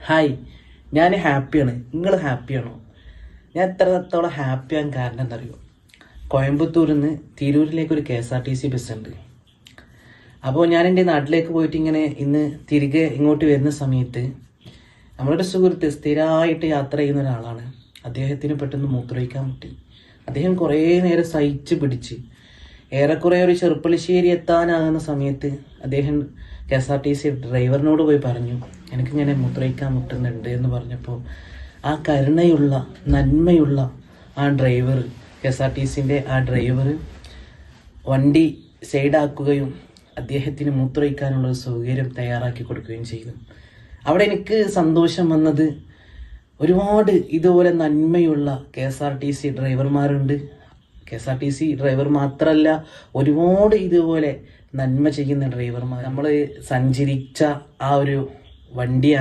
Hi, ഞാൻ ഹാപ്പിയാണ്. നിങ്ങൾ ഹാപ്പിയാണോ? ഞാൻ എത്രത്തോളം ഹാപ്പിയാകാൻ കാരണം എന്തറിയോ? കോയമ്പത്തൂരിൽ നിന്ന് തിരൂരിലേക്ക് ഒരു KSRTC ബസ് ഉണ്ട്. അപ്പോൾ ഞാൻ എൻ്റെ നാട്ടിലേക്ക് പോയിട്ട് ഇന്ന് തിരികെ ഇങ്ങോട്ട് വരുന്ന സമയത്ത് നമ്മളൊരു സുഹൃത്ത് സ്ഥിരമായിട്ട് യാത്ര ചെയ്യുന്ന ഒരാളാണ്. അദ്ദേഹത്തിന് പെട്ടെന്ന് മൂത്രമൊഴിക്കാൻ പറ്റി. അദ്ദേഹം കുറേ നേരം സഹിച്ച് പിടിച്ച് ഏറെക്കുറെ ഒരു ചെറുപ്പളശ്ശേരി എത്താനാകുന്ന സമയത്ത് അദ്ദേഹം KSRTC ഡ്രൈവറിനോട് പോയി പറഞ്ഞു, എനിക്കിങ്ങനെ മൂത്രമൊഴിക്കാൻ മുട്ടുന്നുണ്ട് എന്ന് പറഞ്ഞപ്പോൾ ആ കരുണയുള്ള നന്മയുള്ള ആ ഡ്രൈവർ, KSRTCൻ്റെ ആ ഡ്രൈവർ വണ്ടി സൈഡാക്കുകയും അദ്ദേഹത്തിന് മൂത്രമൊഴിക്കാനുള്ള സൗകര്യം തയ്യാറാക്കി കൊടുക്കുകയും ചെയ്തു. അവിടെ എനിക്ക് സന്തോഷം വന്നത്, ഒരുപാട് ഇതുപോലെ നന്മയുള്ള KSRTC ഡ്രൈവർമാരുണ്ട്. KSRTC ഡ്രൈവർ മാത്രമല്ല, ഒരുപാട് ഇതുപോലെ നന്മ ചെയ്യുന്ന ഡ്രൈവർമാർ. നമ്മൾ സഞ്ചരിച്ച ആ ഒരു വണ്ടിയാണ്